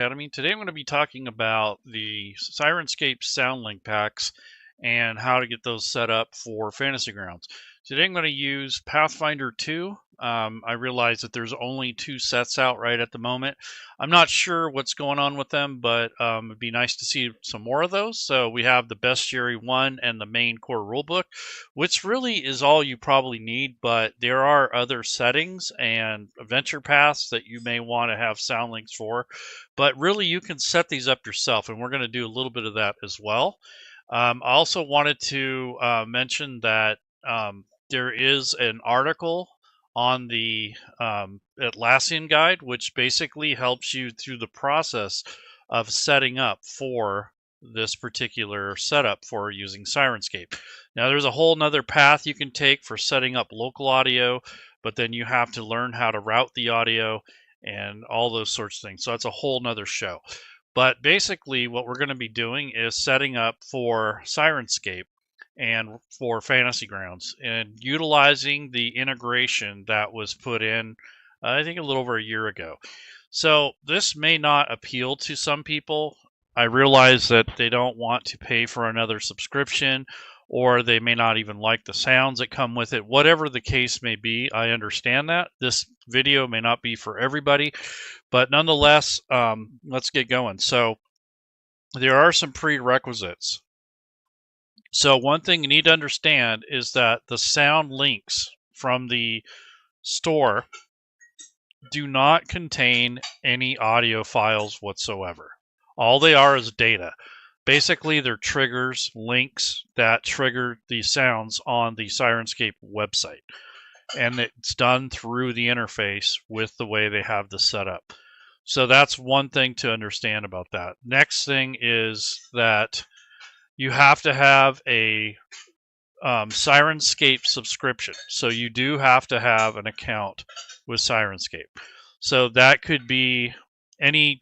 Academy. Today I'm going to be talking about the Syrinscape SoundLink packs and how to get those set up for Fantasy Grounds. Today I'm going to use Pathfinder 2. I realize that there's only 2 sets out right at the moment. I'm not sure what's going on with them, but it'd be nice to see some more of those. So we have the Bestiary 1 and the main core rulebook, which really is all you probably need, but there are other settings and adventure paths that you may want to have sound links for. But really, you can set these up yourself, and we're going to do a little bit of that as well. I also wanted to mention that there is an article on the Atlassian guide, which basically helps you through the process of setting up for this particular setup for using Syrinscape. Now, there's a whole nother path you can take for setting up local audio, but then you have to learn how to route the audio and all those sorts of things. So that's a whole nother show. But basically, what we're going to be doing is setting up for Syrinscape and for Fantasy Grounds and utilizing the integration that was put in, I think, a little over a year ago. So this may not appeal to some people. I realize that they don't want to pay for another subscription, or they may not even like the sounds that come with it. Whatever the case may be, I understand that. This video may not be for everybody, but nonetheless, let's get going. So there are some prerequisites. So one thing you need to understand is that the sound links from the store do not contain any audio files whatsoever. All they are is data. Basically, they're triggers, links that trigger the sounds on the Syrinscape website. And it's done through the interface with the way they have this set up. So that's one thing to understand about that. Next thing is that you have to have a Syrinscape subscription. So you do have to have an account with Syrinscape. So that could be any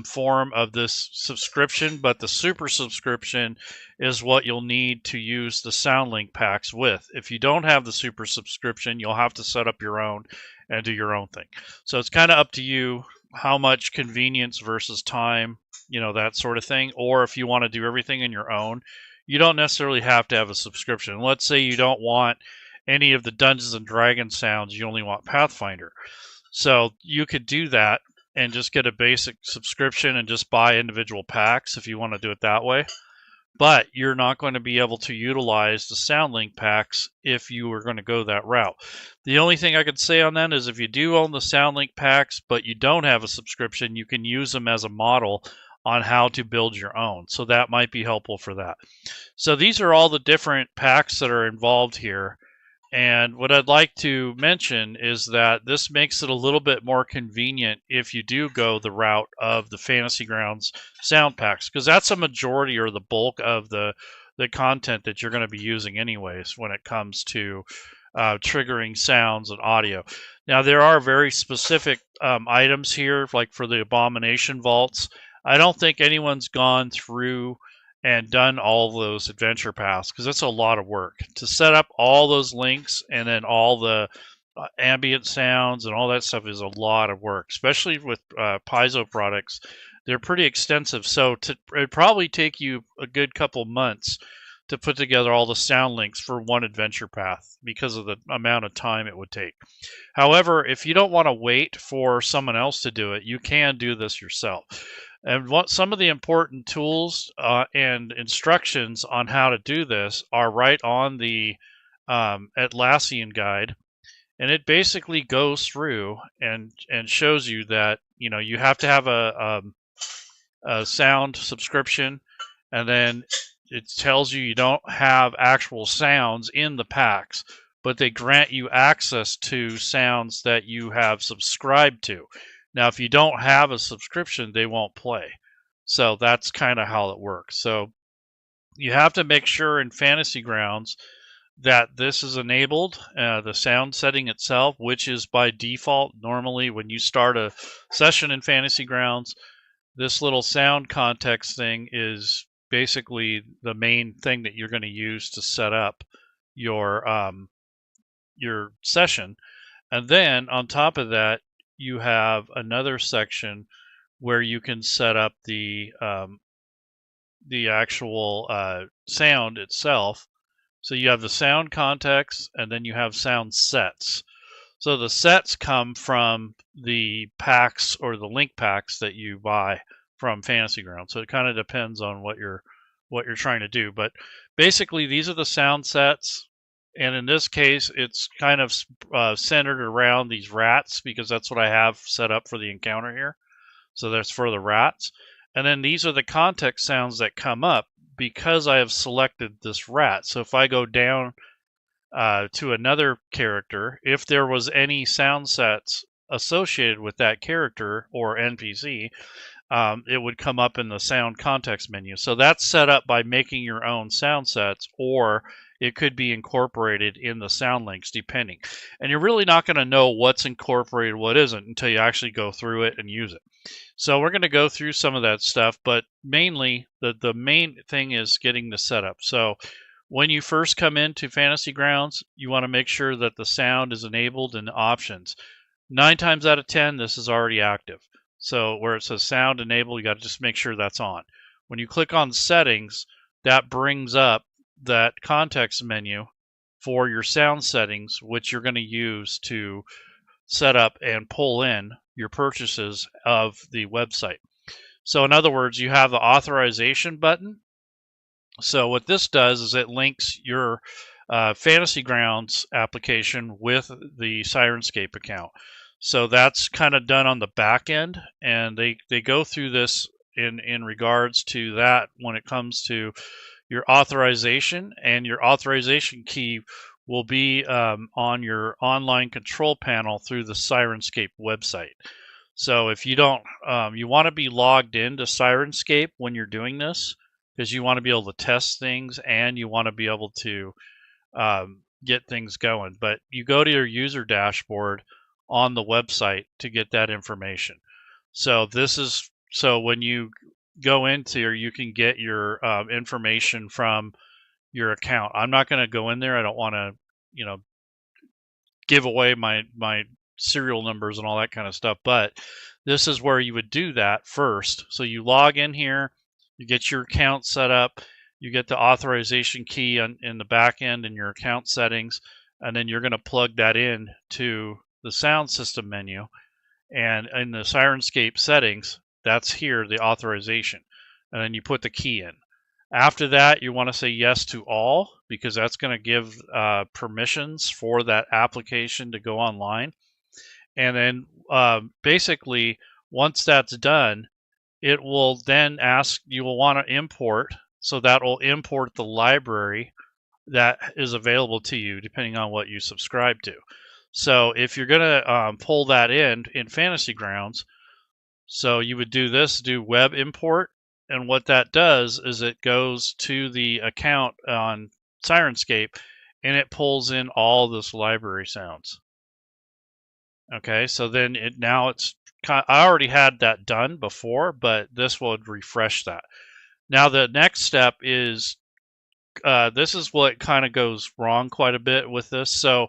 form of this subscription, but the super subscription is what you'll need to use the SoundLink packs with. If you don't have the super subscription, you'll have to set up your own and do your own thing. So it's kind of up to you how much convenience versus time, that sort of thing. Or if you want to do everything in your own, you don't necessarily have to have a subscription. Let's say you don't want any of the Dungeons and Dragons sounds, you only want Pathfinder. So you could do that and just get a basic subscription and just buy individual packs if you want to do it that way. But you're not going to be able to utilize the SoundLink packs if you were going to go that route. The only thing I could say on that is if you do own the SoundLink packs, but you don't have a subscription, you can use them as a model on how to build your own. So that might be helpful for that. So these are all the different packs that are involved here. And what I'd like to mention is that this makes it a little bit more convenient if you do go the route of the Fantasy Grounds sound packs, because that's a majority or the bulk of the content that you're going to be using anyways when it comes to triggering sounds and audio. Now, there are very specific items here, like for the Abomination Vaults. I don't think anyone's gone through and done all those adventure paths because it's a lot of work to set up all those links, and then all the ambient sounds and all that stuff is a lot of work, especially with Paizo products. They're pretty extensive, so it'd probably take you a good couple months to put together all the sound links for one adventure path because of the amount of time it would take. However, if you don't want to wait for someone else to do it, you can do this yourself. And what some of the important tools and instructions on how to do this are right on the Atlassian guide, and it basically goes through and shows you that you have to have a sound subscription, and then it tells you don't have actual sounds in the packs, but they grant you access to sounds that you have subscribed to. Now, if you don't have a subscription, they won't play. So that's kind of how it works. So you have to make sure in Fantasy Grounds that this is enabled, the sound setting itself, which is by default. Normally, when you start a session in Fantasy Grounds, this little sound context thing is basically the main thing that you're going to use to set up your session. And then on top of that, you have another section where you can set up the actual sound itself. So you have the sound context, and then you have sound sets. So the sets come from the packs or the link packs that you buy from Fantasy Ground. So it kind of depends on what you're trying to do. But basically, these are the sound sets, and in this case, it's kind of centered around these rats because that's what I have set up for the encounter here. So that's for the rats. And then these are the context sounds that come up because I have selected this rat. So if I go down to another character, if there was any sound sets associated with that character or NPC, it would come up in the sound context menu. So that's set up by making your own sound sets, or it could be incorporated in the sound links depending. And you're really not going to know what's incorporated, what isn't, until you actually go through it and use it. So we're going to go through some of that stuff, but mainly the main thing is getting the setup. So when you first come into Fantasy Grounds, you want to make sure that the sound is enabled in the options. 9 times out of 10, this is already active. So where it says sound enabled, you got to just make sure that's on. When you click on settings, that brings up that context menu for your sound settings, which you're going to use to set up and pull in your purchases of the website. So in other words, you have the authorization button. So what this does is it links your Fantasy Grounds application with the Syrinscape account. So that's kind of done on the back end, and they go through this in regards to that when it comes to your authorization, and your authorization key will be on your online control panel through the Syrinscape website. So if you don't, you want to be logged into Syrinscape when you're doing this, because you want to be able to test things and you want to be able to get things going. But you go to your user dashboard on the website to get that information. So when you go into, or you can get your information from your account. I'm not going to go in there. I don't want to, give away my serial numbers and all that kind of stuff. But this is where you would do that first. So you log in here, you get your account set up, you get the authorization key in the back end in your account settings, and then you're going to plug that in to the sound system menu. And in the Syrinscape settings, that's here, the authorization. And then you put the key in. After that, you want to say yes to all, because that's going to give permissions for that application to go online. And then basically, once that's done, it will then ask, you will want to import. So that will import the library that is available to you depending on what you subscribe to. So if you're going to pull that in Fantasy Grounds, so you would do this, do web import. And what that does is it goes to the account on Syrinscape and it pulls in all this library sounds. Okay, so then I already had that done before, but this would refresh that. Now the next step is, this is what kind of goes wrong quite a bit with this. So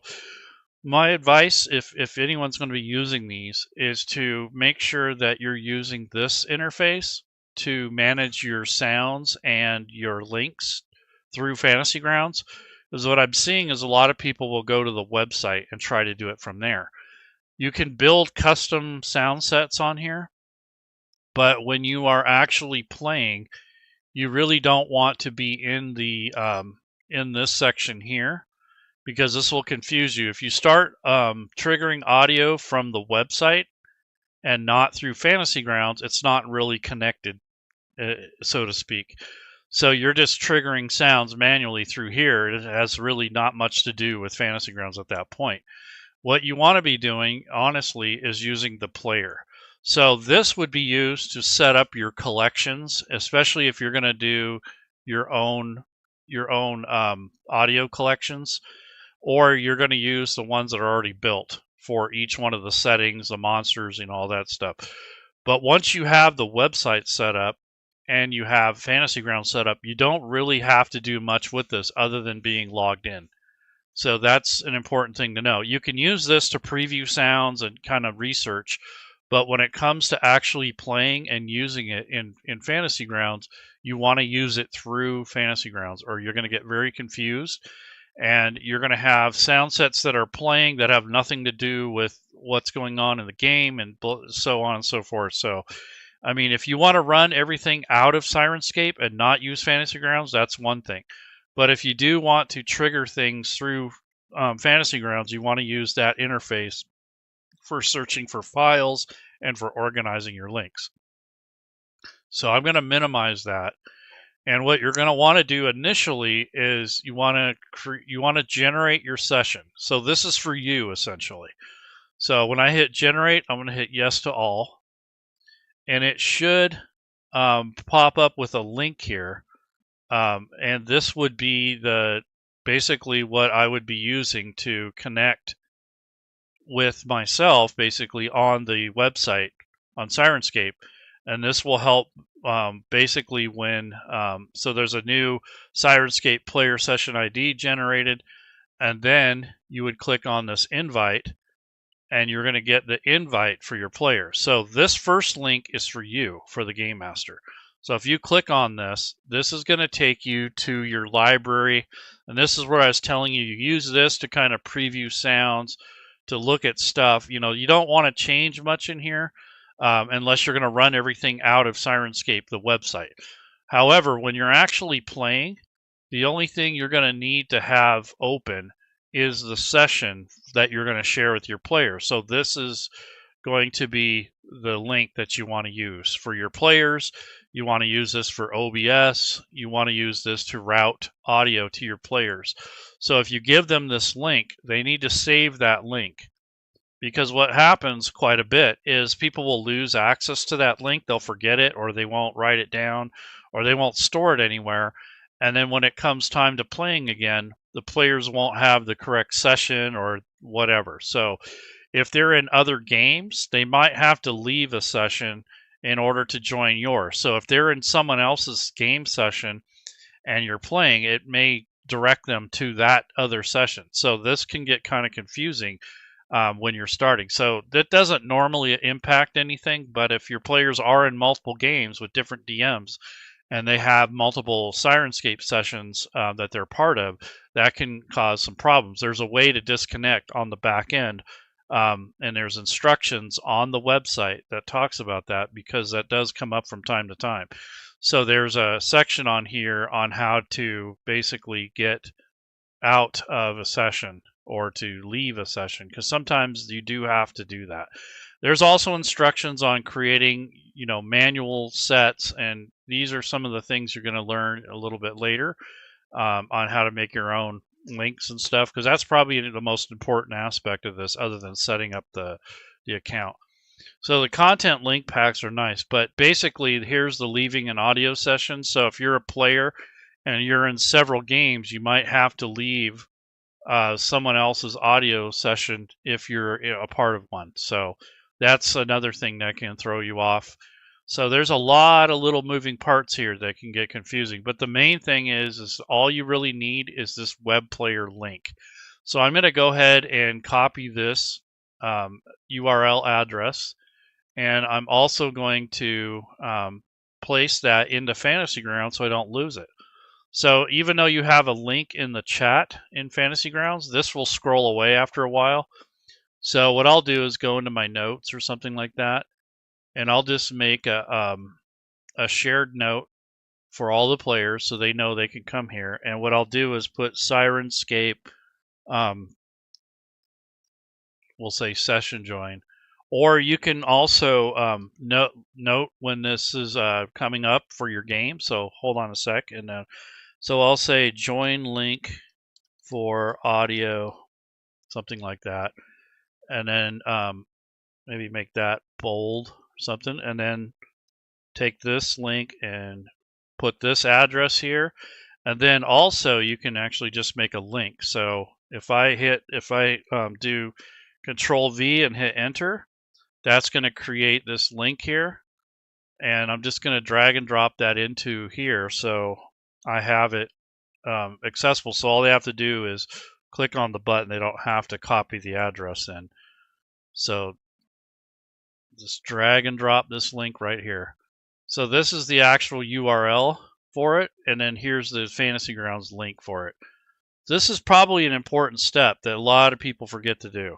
my advice, if anyone's going to be using these, is to make sure that you're using this interface to manage your sounds and your links through Fantasy Grounds. Because what I'm seeing is a lot of people will go to the website and try to do it from there. You can build custom sound sets on here, but when you are actually playing, you really don't want to be in the in this section here, because this will confuse you. If you start triggering audio from the website and not through Fantasy Grounds, it's not really connected, so to speak. So you're just triggering sounds manually through here. It has really not much to do with Fantasy Grounds at that point. What you want to be doing, honestly, is using the player. So this would be used to set up your collections, especially if you're going to do your own audio collections, or you're going to use the ones that are already built for each one of the settings, the monsters, and all that stuff. But once you have the website set up and you have Fantasy Grounds set up, you don't really have to do much with this other than being logged in. So that's an important thing to know. You can use this to preview sounds and kind of research, But when it comes to actually playing and using it in Fantasy Grounds, you want to use it through Fantasy Grounds, or you're going to get very confused, and you're going to have sound sets that are playing that have nothing to do with what's going on in the game, and so on and so forth. So, I mean, if you want to run everything out of Syrinscape and not use Fantasy Grounds, that's one thing. But if you do want to trigger things through Fantasy Grounds, you want to use that interface for searching for files and for organizing your links. So I'm going to minimize that. And what you're going to want to do initially is you want to generate your session. So this is for you essentially. So when I hit generate, I'm going to hit yes to all, and it should pop up with a link here. And this would be basically what I would be using to connect with myself basically on the website on Syrinscape, and this will help basically when so there's a new Syrinscape player session ID generated, and then you would click on this invite, and you're going to get the invite for your player. So this first link is for you, for the Game Master. So if you click on this, this is going to take you to your library, and this is where I was telling you, you use this to kind of preview sounds, to look at stuff. You know, you don't want to change much in here unless you're going to run everything out of Syrinscape, the website. However, when you're actually playing, the only thing you're going to need to have open is the session that you're going to share with your players. So this is going to be the link that you want to use for your players. You want to use this for OBS. You want to use this to route audio to your players. So if you give them this link, they need to save that link, because what happens quite a bit is people will lose access to that link. They'll forget it, or they won't write it down, or they won't store it anywhere. And then when it comes time to playing again, the players won't have the correct session or whatever. So if they're in other games, they might have to leave a session in order to join yours. So if they're in someone else's game session and you're playing, it may direct them to that other session. So this can get kind of confusing when you're starting. So that doesn't normally impact anything, but if your players are in multiple games with different DMs and they have multiple Syrinscape sessions that they're part of, that can cause some problems. There's a way to disconnect on the back end, and there's instructions on the website that talks about that, because that does come up from time to time. So there's a section on here on how to basically get out of a session or to leave a session, because sometimes you do have to do that. There's also instructions on creating, manual sets, and these are some of the things you're going to learn a little bit later on how to make your own links and stuff, because that's probably the most important aspect of this, other than setting up the account. So the content link packs are nice, but basically here's the leaving an audio session. So if you're a player and you're in several games, you might have to leave someone else's audio session if you're a part of one. So that's another thing that can throw you off. So there's a lot of little moving parts here that can get confusing. But the main thing is all you really need is this web player link. So I'm going to go ahead and copy this URL address, and I'm also going to place that into Fantasy Grounds so I don't lose it. So even though you have a link in the chat in Fantasy Grounds, this will scroll away after a while. So what I'll do is go into my notes or something like that, and I'll just make a shared note for all the players so they know they can come here. And what I'll do is put Syrinscape, we'll say session join. Or you can also note when this is coming up for your game. So hold on a sec, and so I'll say join link for audio, something like that, and then maybe make that bold or something, and then take this link and put this address here, and then also you can actually just make a link. So if I do Control V and hit enter, that's going to create this link here, and I'm just going to drag and drop that into here so I have it accessible. So all they have to do is click on the button. They don't have to copy the address in. So just drag and drop this link right here. So this is the actual URL for it, and then here's the Fantasy Grounds link for it. This is probably an important step that a lot of people forget to do.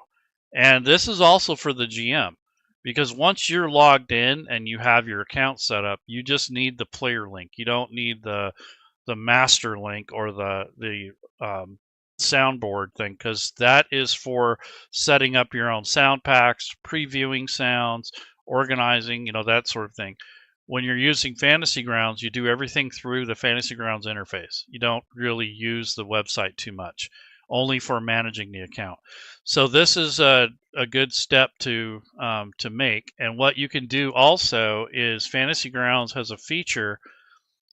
And this is also for the GM, because once you're logged in and you have your account set up, you just need the player link. You don't need the master link or the soundboard thing, because that is for setting up your own sound packs, previewing sounds, organizing, that sort of thing. When you're using Fantasy Grounds, you do everything through the Fantasy Grounds interface. You don't really use the website too much, only for managing the account. So this is a good step to make. And what you can do also is Fantasy Grounds has a feature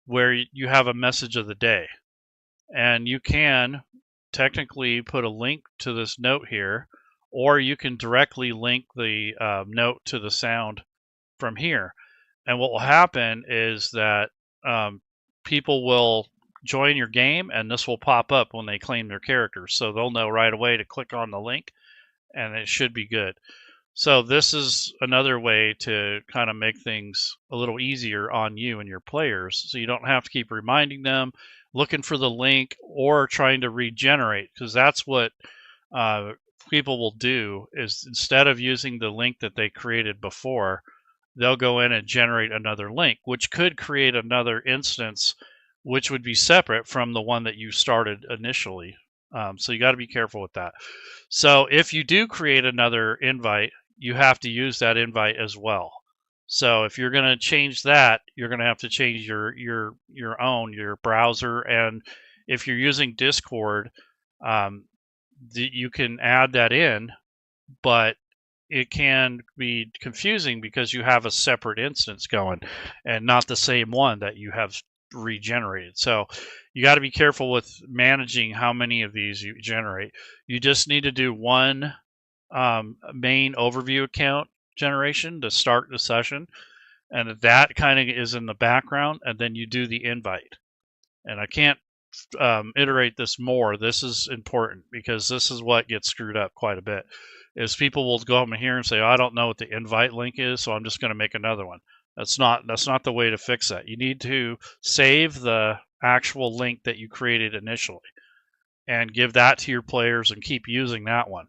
where you have a message of the day. And you can technically put a link to this note here, or you can directly link the note to the sound from here. And what will happen is that people will join your game, and this will pop up when they claim their characters. So they'll know right away to click on the link, and it should be good. So this is another way to kind of make things a little easier on you and your players, so you don't have to keep reminding them, looking for the link, or trying to regenerate, because that's what people will do, is instead of using the link that they created before, they'll go in and generate another link, which could create another instance, which would be separate from the one that you started initially. So you got to be careful with that. So if you do create another invite, you have to use that invite as well. So if you're going to change that, you're going to have to change your browser. And if you're using Discord, you can add that in, but it can be confusing because you have a separate instance going and not the same one that you have regenerated. So you got to be careful with managing how many of these you generate. You just need to do one main overview account generation to start the session, and that kind of is in the background, and then you do the invite. And I can't iterate this more. This is important because this is what gets screwed up quite a bit. Is people will go up in here and say, oh, I don't know what the invite link is, so I'm just going to make another one. That's not the way to fix that. You need to save the actual link that you created initially and give that to your players and keep using that one.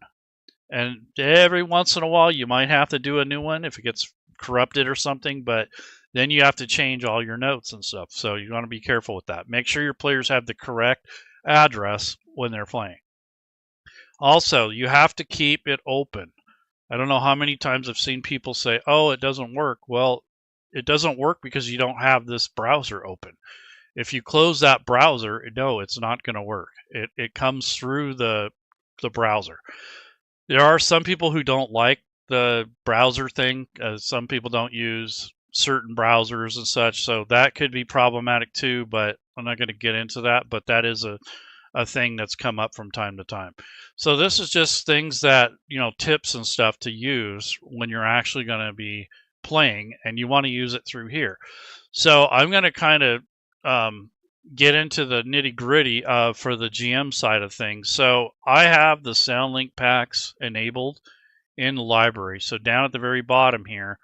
And every once in a while, you might have to do a new one if it gets corrupted or something, but then you have to change all your notes and stuff. So you want to be careful with that. Make sure your players have the correct address when they're playing. Also, you have to keep it open. I don't know how many times I've seen people say, oh, it doesn't work. Well, it doesn't work because you don't have this browser open. If you close that browser, no, it's not going to work. It comes through the browser. There are some people who don't like the browser thing. Some people don't use certain browsers and such, so that could be problematic too, but I'm not going to get into that, but that is a thing that's come up from time to time. So this is just things that, tips and stuff to use when you're actually going to be playing, and you want to use it through here. So I'm going to kind of get into the nitty-gritty for the GM side of things. So I have the sound link packs enabled in the library. So down at the very bottom here,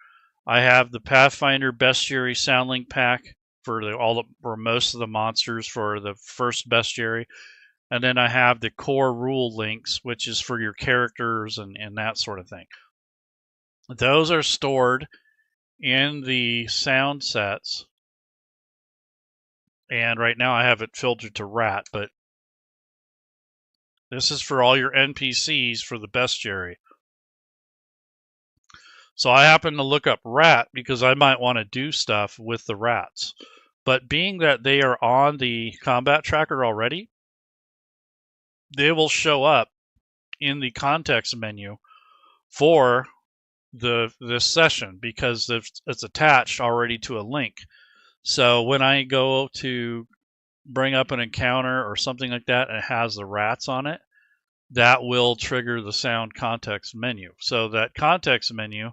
I have the Pathfinder Bestiary sound link pack for most of the monsters for the first bestiary. And then I have the core rule links, which is for your characters and that sort of thing. Those are stored in the sound sets. And right now I have it filtered to rat, but this is for all your NPCs for the bestiary. So I happen to look up rat because I might want to do stuff with the rats. But being that they are on the combat tracker already, they will show up in the context menu for this session because it's attached already to a link. So when I go to bring up an encounter or something like that and it has the rats on it, that will trigger the sound context menu. So that context menu,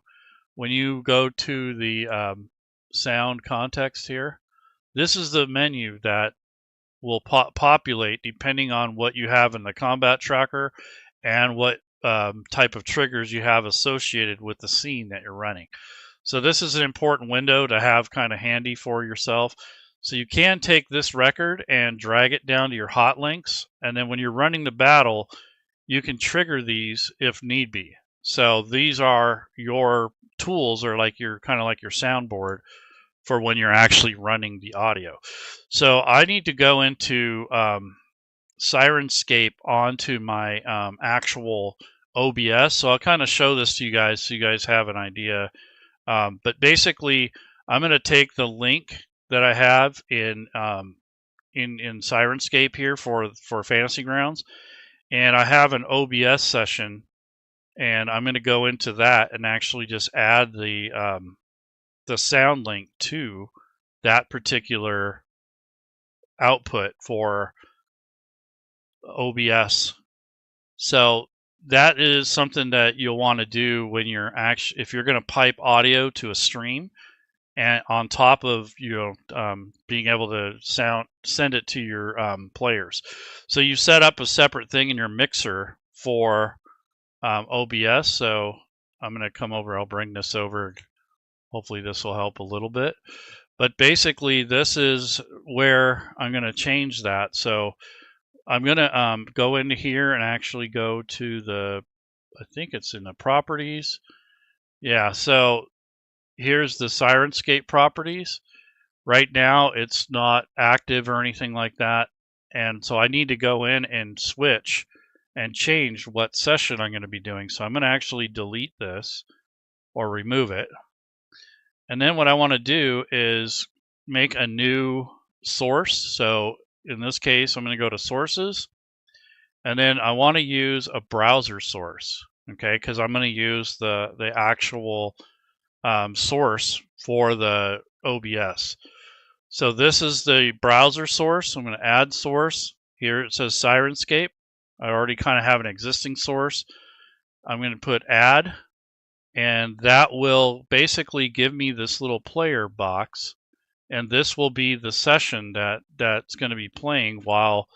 when you go to the sound context here, this is the menu that will populate depending on what you have in the combat tracker and what type of triggers you have associated with the scene that you're running. So this is an important window to have kind of handy for yourself. So you can take this record and drag it down to your hot links, and then when you're running the battle, you can trigger these if need be. So these are your tools, or like your kind of like your soundboard for when you're actually running the audio. So I need to go into Syrinscape onto my actual OBS. So I'll kind of show this to you guys so you guys have an idea. But basically, I'm going to take the link that I have in Syrinscape here for Fantasy Grounds, and I have an OBS session, and I'm going to go into that and actually just add the sound link to that particular output for OBS. So that is something that you'll want to do when you're actually, if you're going to pipe audio to a stream, and on top of being able to send it to your players. So you set up a separate thing in your mixer for OBS. So I'm going to come over. I'll bring this over. Hopefully this will help a little bit. But basically, this is where I'm going to change that. So I'm going to go into here and actually go to the, I think it's in the properties. Yeah, so here's the Syrinscape properties. Right now, it's not active or anything like that. And so I need to go in and switch and change what session I'm going to be doing. So I'm going to actually delete this or remove it. And then what I want to do is make a new source. So in this case, I'm going to go to sources, and then I want to use a browser source, okay? Because I'm going to use the actual source for the OBS. So this is the browser source. I'm going to add source. Here it says Syrinscape. I already kind of have an existing source. I'm going to put add, and that will basically give me this little player box, and this will be the session that's going to be playing while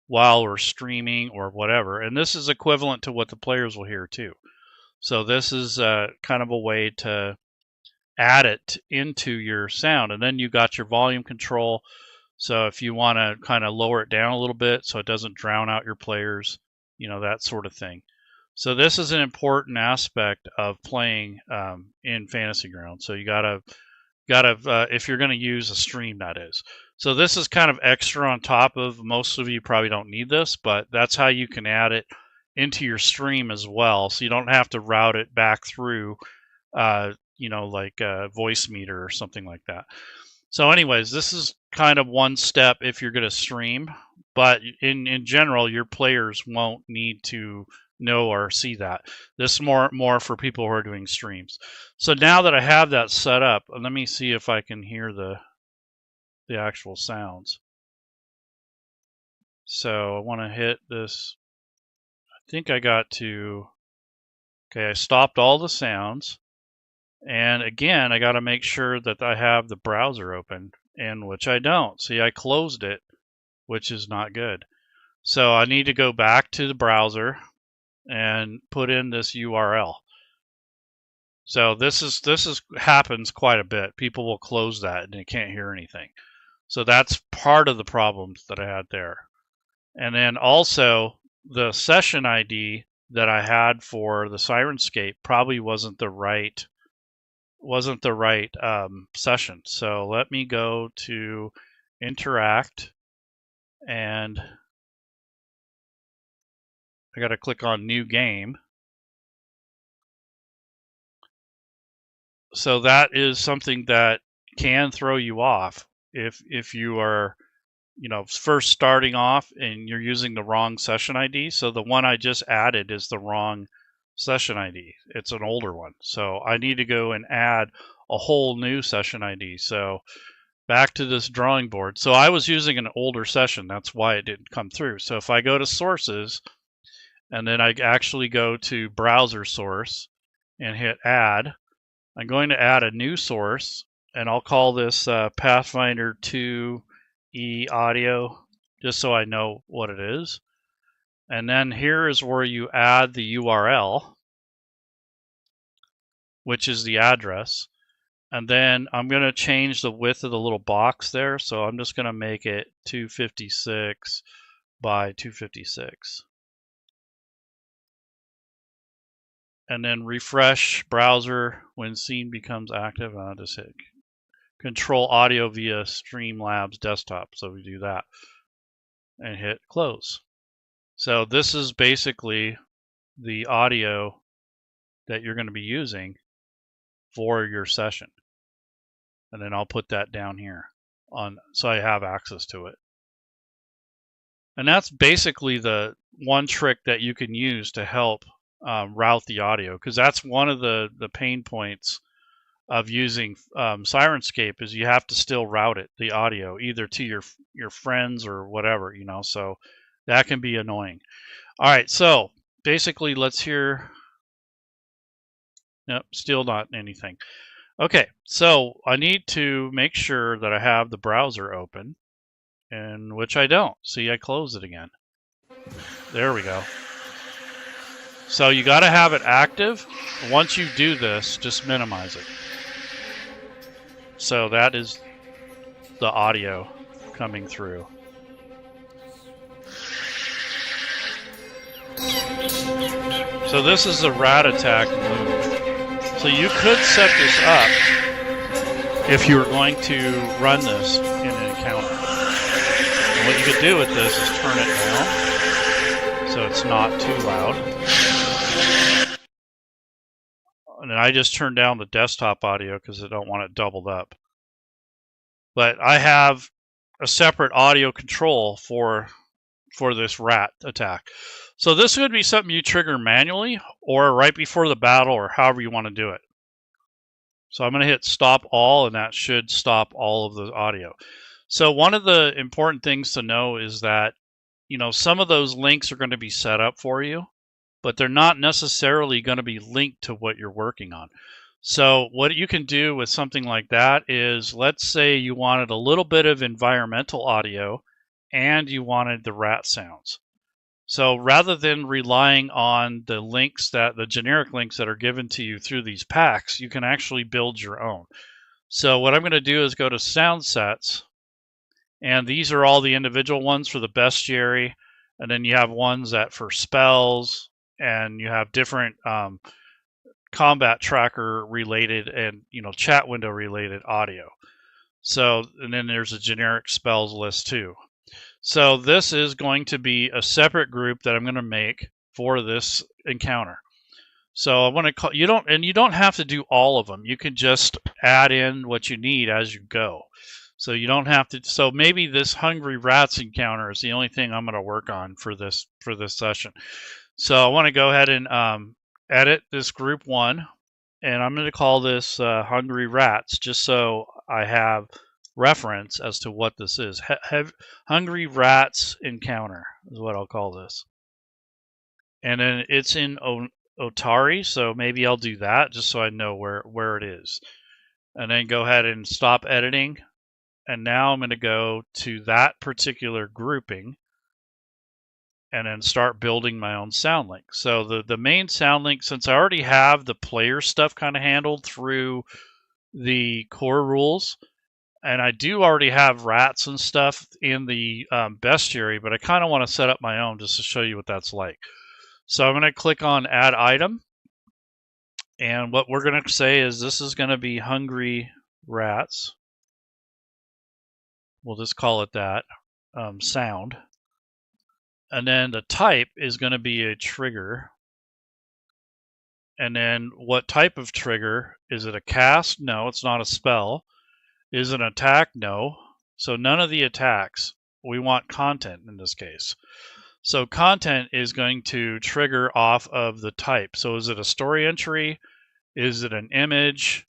we're streaming or whatever. And this is equivalent to what the players will hear too. So this is kind of a way to add it into your sound. And then you got your volume control. So if you want to kind of lower it down a little bit so it doesn't drown out your players, that sort of thing. So this is an important aspect of playing in Fantasy Grounds. So you gotta if you're going to use a stream, that is. So this is kind of extra on top of, most of you probably don't need this, but that's how you can add it into your stream as well. So you don't have to route it back through, like a voice meter or something like that. So anyways, this is kind of one step if you're going to stream, but in general, your players won't need to know or see that. This is more for people who are doing streams. So now that I have that set up, let me see if I can hear the actual sounds. So I want to hit this. I think I got to, okay, I stopped all the sounds. And again, I got to make sure that I have the browser open, and which I don't. See, I closed it, which is not good. So I need to go back to the browser and put in this URL. So this happens quite a bit. People will close that and they can't hear anything. So that's part of the problems that I had there. And then also the session ID that I had for the Syrinscape probably wasn't the right session. So let me go to interact, and I got to click on new game. So that is something that can throw you off if you are first starting off and you're using the wrong session ID. So the one I just added is the wrong session ID. It's an older one. So I need to go and add a whole new session ID. So back to this drawing board. So I was using an older session. That's why it didn't come through. So if I go to sources, and then I actually go to browser source and hit add, I'm going to add a new source, and I'll call this Pathfinder 2e audio, just so I know what it is. And then here is where you add the URL, which is the address. And then I'm going to change the width of the little box there. So I'm just going to make it 256 by 256. And then refresh browser when scene becomes active. I'll just hit control audio via Streamlabs desktop. So we do that and hit close. So this is basically the audio that you're going to be using for your session. And then I'll put that down here so I have access to it. And that's basically the one trick that you can use to help route the audio, because that's one of the pain points of using Syrinscape is you have to still route it, the audio, either to your friends or whatever, you know, so that can be annoying. All right, so basically let's hear, nope, still not anything. Okay, so I need to make sure that I have the browser open, and which I don't. See, I closed it again. There we go. So you got to have it active. Once you do this, just minimize it. So that is the audio coming through. So this is the rat attack move. So you could set this up if you were going to run this in an encounter. And what you could do with this is turn it down so it's not too loud. And I just turned down the desktop audio because I don't want it doubled up. But I have a separate audio control for this rat attack. So this would be something you trigger manually or right before the battle or however you want to do it. So I'm going to hit stop all, and that should stop all of the audio. So one of the important things to know is that, you know, some of those links are going to be set up for you, but they're not necessarily going to be linked to what you're working on. So what you can do with something like that is, let's say you wanted a little bit of environmental audio and you wanted the rat sounds. So rather than relying on the links, the generic links that are given to you through these packs, you can actually build your own. So what I'm going to do is go to sound sets, and these are all the individual ones for the bestiary, and then you have ones that for spells, and you have different combat tracker related and, you know, chat window related audio. So, and then there's a generic spells list too. So this is going to be a separate group that I'm going to make for this encounter. So I want to call, you don't have to do all of them. You can just add in what you need as you go. So you don't have to. So maybe this hungry rats encounter is the only thing I'm going to work on for this session. So I want to go ahead and edit this group one, and I'm going to call this hungry rats, just so I have reference as to what this is. Hungry rats encounter is what I'll call this. And then it's in Otari, so maybe I'll do that just so I know where it is. And then go ahead and stop editing. And now I'm going to go to that particular grouping and then start building my own sound link. So the main sound link, since I already have the player stuff kind of handled through the core rules, and I do already have rats and stuff in the bestiary, but I kind of want to set up my own just to show you what that's like. So I'm going to click on add item. And what we're going to say is this is going to be hungry rats. We'll just call it that, sound. And then the type is going to be a trigger. And then what type of trigger? Is it a cast? No, it's not a spell. Is it an attack? No. So none of the attacks. We want content in this case. So content is going to trigger off of the type. So is it a story entry? Is it an image?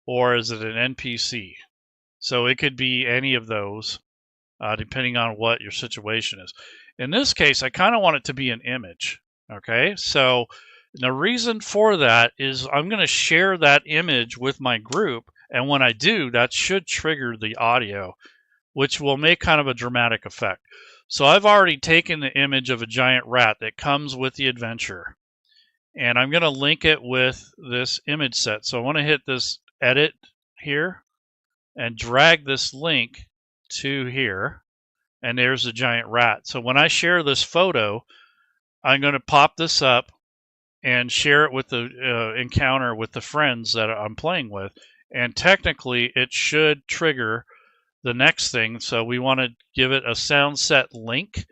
Or is it an NPC? So it could be any of those, depending on what your situation is. In this case, I kind of want it to be an image. Okay, so the reason for that is I'm going to share that image with my group. And when I do, that should trigger the audio which will make kind of a dramatic effect. So I've already taken the image of a giant rat that comes with the adventure, and I'm going to link it with this image set. So I want to hit this edit here and drag this link to here, and there's a giant rat. So when I share this photo, I'm going to pop this up and share it with the encounter with the friends that I'm playing with, and technically it should trigger the next thing. So we want to give it a sound set link.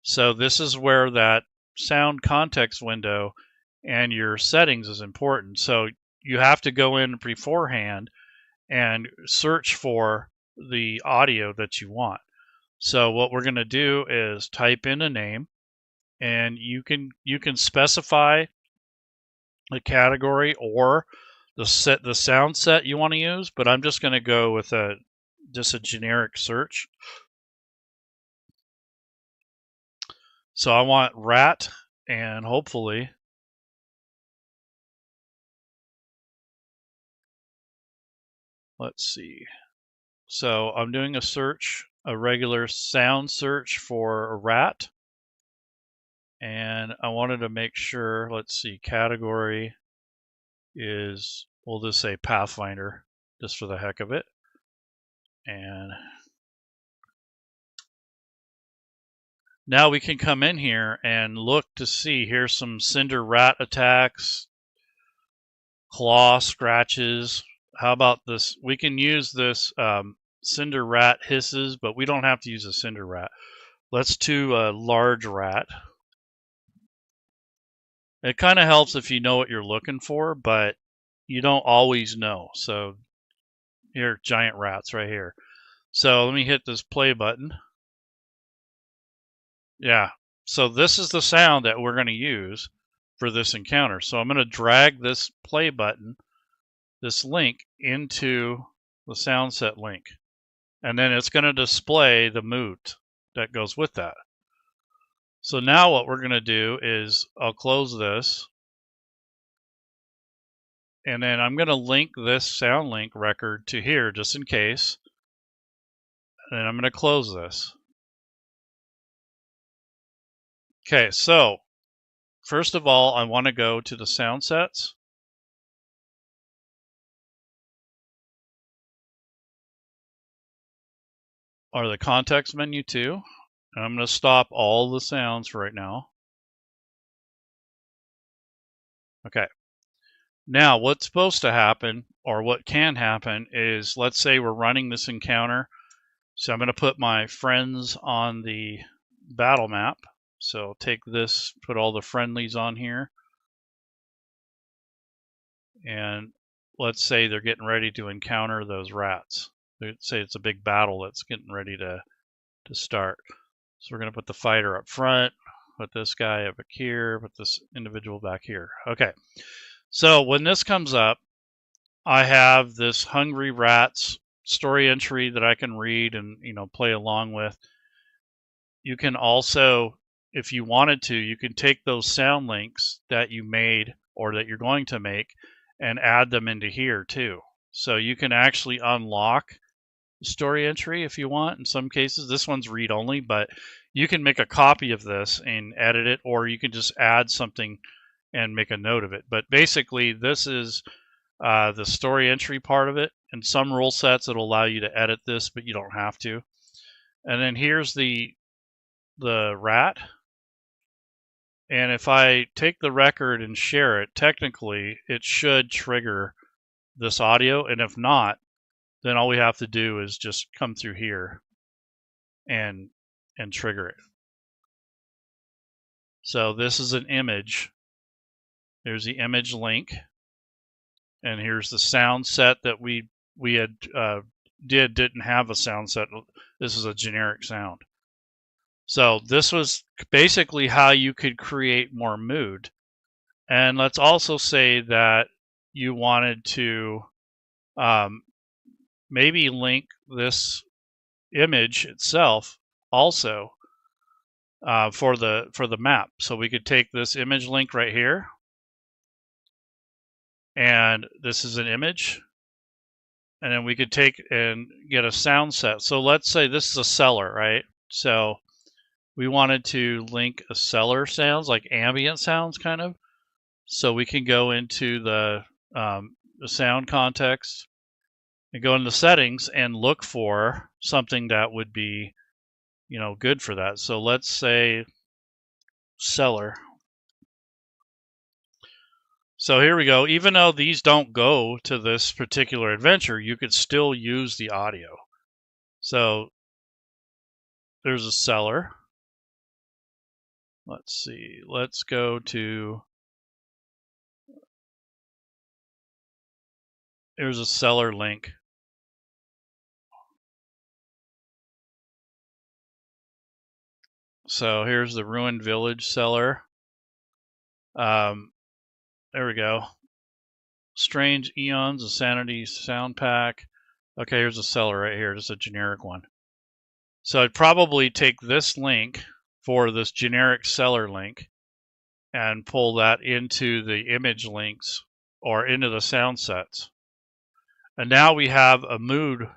So this is where that sound context window and your settings is important. So you have to go in beforehand and search for the audio that you want. So what we're going to do is type in a name, and you can specify the category or the sound set you want to use, but I'm just going to go with just a generic search. So I want rat, and hopefully let's see. So I'm doing a search, a regular sound search for a rat, and I wanted to make sure, let's see, category is, we'll just say Pathfinder, just for the heck of it. And now we can come in here and look to see, here's some cinder rat attacks, claw scratches. How about this? We can use this cinder rat hisses, but we don't have to use a cinder rat. Let's do a large rat. It kind of helps if you know what you're looking for, but you don't always know. So here, giant rats right here. So let me hit this play button. Yeah, so this is the sound that we're going to use for this encounter. So I'm going to drag this play button, this link, into the sound set link. And then it's going to display the mood that goes with that. So now what we're going to do is I'll close this, and then I'm going to link this sound link record to here just in case. And then I'm going to close this. Okay, so first of all, I want to go to the sound sets. Or the context menu too. And I'm going to stop all the sounds for right now. Okay. Now, what's supposed to happen, or what can happen, is let's say we're running this encounter. So I'm going to put my friends on the battle map. So take this, put all the friendlies on here. And let's say they're getting ready to encounter those rats. Let's say it's a big battle that's getting ready to start. So we're going to put the fighter up front, put this guy up here, put this individual back here. Okay. So when this comes up, I have this Hungry Rats story entry that I can read and play along with. You can also, if you wanted to, you can take those sound links that you made or that you're going to make and add them into here too. So you can actually unlock the story entry if you want. In some cases, this one's read only, but you can make a copy of this and edit it, or you can just add something and make a note of it. But basically, this is the story entry part of it. In some rule sets, it'll allow you to edit this, but you don't have to. And then here's the rat. And if I take the record and share it, technically, it should trigger this audio. And if not, then all we have to do is just come through here and trigger it. So this is an image. There's the image link, and here's the sound set that we had didn't have a sound set. This is a generic sound. So this was basically how you could create more mood. And let's also say that you wanted to maybe link this image itself also for the map. So we could take this image link right here, and this is an image, and then we could take and get a sound set. So let's say this is a cellar, right? So we wanted to link a cellar sounds, like ambient sounds kind of. So we can go into the sound context and go into settings and look for something that would be, good for that. So let's say cellar. So here we go. Even though these don't go to this particular adventure, you could still use the audio. So there's a cellar. Let's see. Let's go to, there's a cellar link. So here's the ruined village cellar. There we go. Strange Eons, Insanity sound pack. Okay, here's a cellar right here, just a generic one. So I'd probably take this link for this generic cellar link and pull that into the image links or into the sound sets. And now we have a mood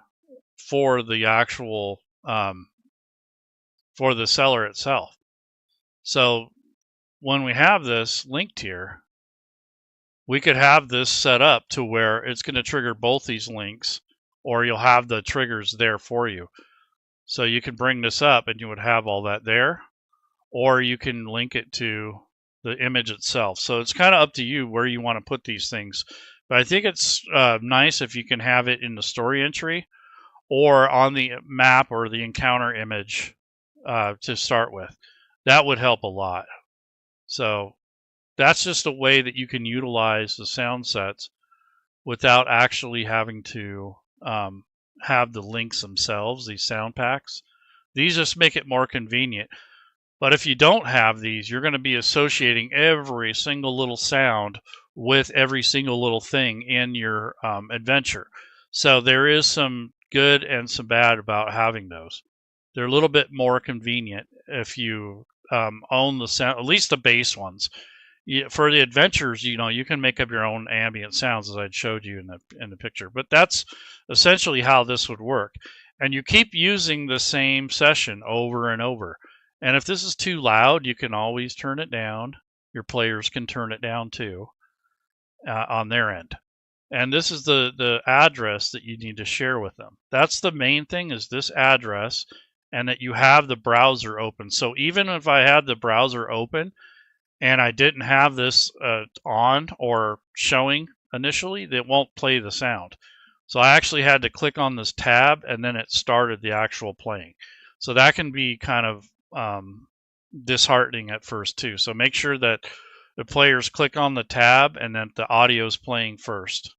for the actual, for the cellar itself. So when we have this linked here, we could have this set up to where it's going to trigger both these links, or you'll have the triggers there for you. So you can bring this up and you would have all that there, or you can link it to the image itself. So it's kind of up to you where you want to put these things. But I think it's nice if you can have it in the story entry or on the map or the encounter image to start with. That would help a lot. So that's just a way that you can utilize the sound sets without actually having to have the links themselves, these sound packs. These just make it more convenient. But if you don't have these, you're going to be associating every single little sound with every single little thing in your adventure. So there is some good and some bad about having those. They're a little bit more convenient if you own the sound, at least the base ones. For the adventures, you can make up your own ambient sounds, as I showed you in the picture. But that's essentially how this would work. And you keep using the same session over and over. And if this is too loud, you can always turn it down. Your players can turn it down too on their end. And this is the address that you need to share with them. That's the main thing, is this address, and that you have the browser open. So even if I had the browser open and I didn't have this on or showing initially, it won't play the sound. So I actually had to click on this tab and then it started the actual playing. So that can be kind of disheartening at first too. So make sure that the players click on the tab and then the audio is playing first.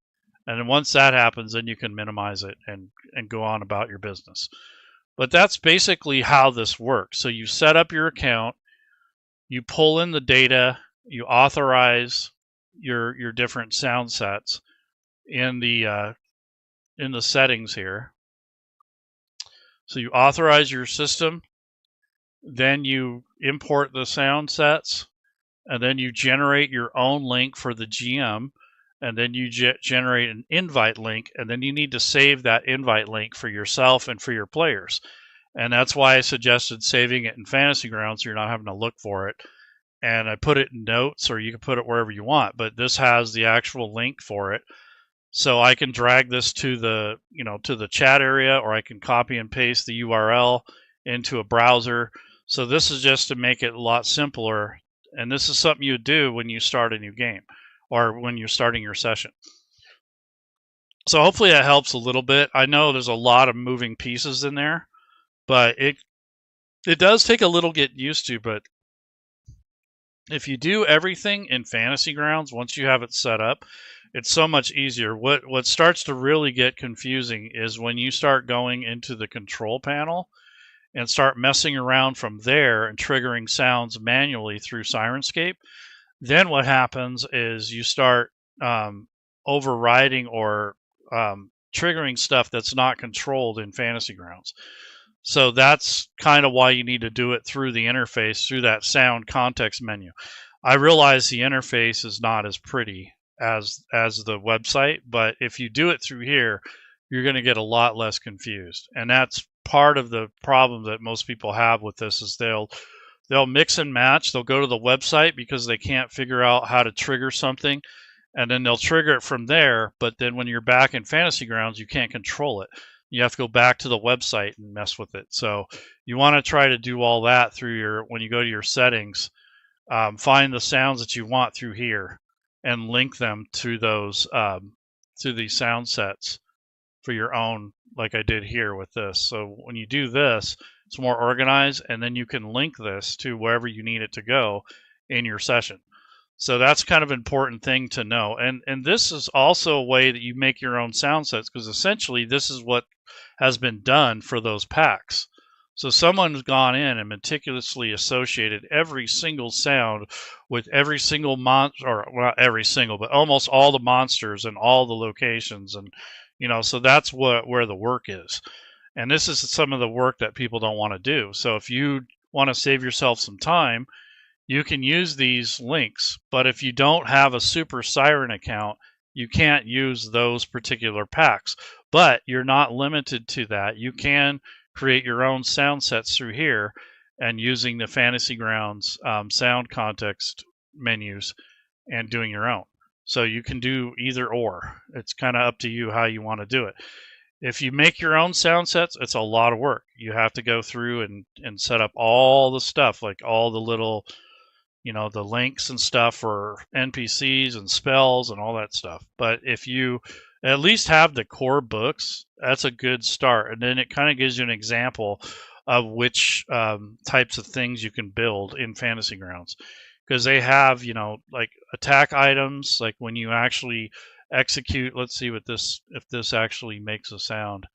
And then once that happens, then you can minimize it and go on about your business. But that's basically how this works. So you set up your account, you pull in the data, you authorize your different sound sets in the settings here. So you authorize your system, then you import the sound sets, and then you generate your own link for the GM, and then you generate an invite link, and then you need to save that invite link for yourself and for your players. And that's why I suggested saving it in Fantasy Grounds so you're not having to look for it. And I put it in notes, or you can put it wherever you want, but this has the actual link for it. So I can drag this to the, to the chat area, or I can copy and paste the URL into a browser. So this is just to make it a lot simpler. And this is something you do when you start a new game or when you're starting your session. So hopefully that helps a little bit. I know there's a lot of moving pieces in there, but it does take a little getting used to. But if you do everything in Fantasy Grounds, once you have it set up, it's so much easier. What starts to really get confusing is when you start going into the control panel and start messing around from there and triggering sounds manually through Syrinscape. Then what happens is you start overriding or triggering stuff that's not controlled in Fantasy Grounds. So that's kind of why you need to do it through the interface, through that sound context menu. I realize the interface is not as pretty as the website, but if you do it through here, you're going to get a lot less confused. And that's part of the problem that most people have with this is they'll mix and match. They'll go to the website because they can't figure out how to trigger something, and then they'll trigger it from there. But then when you're back in Fantasy Grounds, you can't control it. You have to go back to the website and mess with it. So you want to try to do all that through your, when you go to your settings, find the sounds that you want through here and link them to those, to these sound sets for your own, like I did here with this. So when you do this, it's more organized, and then you can link this to wherever you need it to go in your session. So that's kind of an important thing to know. And this is also a way that you make your own sound sets, because essentially this is what has been done for those packs. So someone's gone in and meticulously associated every single sound with every single monster, or well, not every single, but almost all the monsters and all the locations. And, you know, so that's where the work is. And this is some of the work that people don't want to do. So if you want to save yourself some time, you can use these links. But if you don't have a Super Siren account, you can't use those particular packs. But you're not limited to that. You can create your own sound sets through here and using the Fantasy Grounds sound context menus and doing your own. So you can do either or. It's kind of up to you how you want to do it. If you make your own sound sets, it's a lot of work. You have to go through and set up all the stuff, like all the little, you know, the links and stuff for NPCs and spells and all that stuff. But if you at least have the core books, that's a good start. And then it kind of gives you an example of which types of things you can build in Fantasy Grounds. Because they have, you know, like attack items, like when you actually execute, let's see what this, if this actually makes a sound.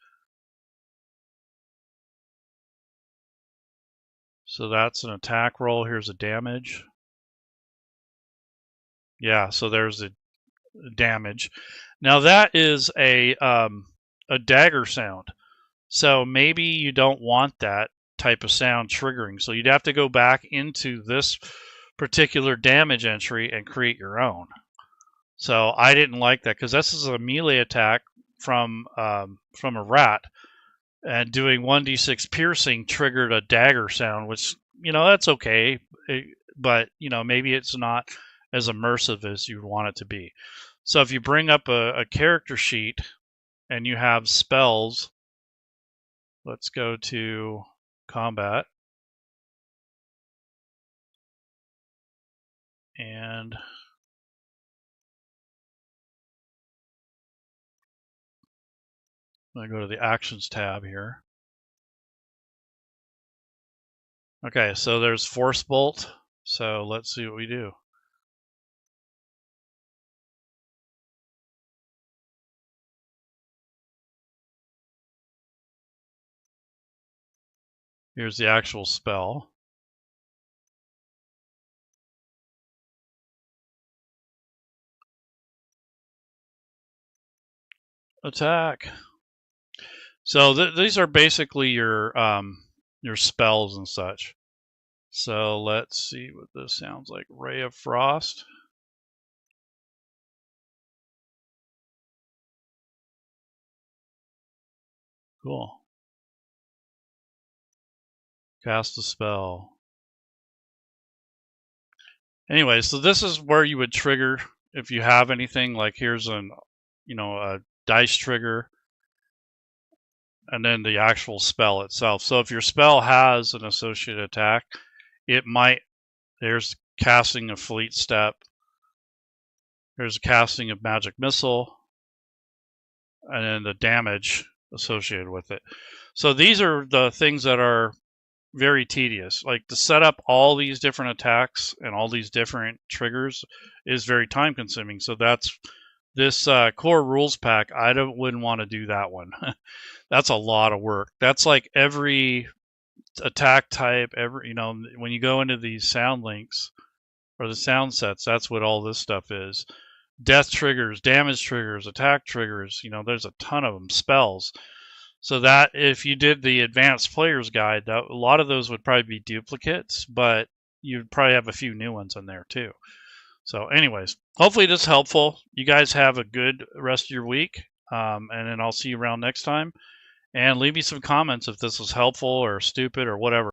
So that's an attack roll. Here's a damage. Yeah, so there's a damage. Now that is a dagger sound. So maybe you don't want that type of sound triggering. So you'd have to go back into this particular damage entry and create your own. So I didn't like that because this is a melee attack from a rat, and doing 1d6 piercing triggered a dagger sound, which, you know, that's okay, but, you know, maybe it's not as immersive as you want it to be. So if you bring up a character sheet and you have spells, let's go to combat. And I'm going to go to the actions tab here. Okay, so there's Force Bolt. So let's see what we do. Here's the actual spell. Attack. So these are basically your spells and such. So let's see what this sounds like. Ray of Frost. Cool. Cast a spell. Anyway, so this is where you would trigger if you have anything. Like here's a dice trigger, and then the actual spell itself. So if your spell has an associated attack, it might. There's casting a Fleet Step. There's casting of Magic Missile, and then the damage associated with it. So these are the things that are very tedious. Like to set up all these different attacks and all these different triggers is very time consuming. So that's this core rules pack. I wouldn't want to do that one. That's a lot of work. That's like every attack type, when you go into these sound links or the sound sets, that's what all this stuff is. Death triggers, damage triggers, attack triggers, there's a ton of them, spells. So that if you did the advanced player's guide, a lot of those would probably be duplicates, but you'd probably have a few new ones in there too. So anyways, hopefully this is helpful. You guys have a good rest of your week. And then I'll see you around next time. And leave me some comments if this was helpful or stupid or whatever.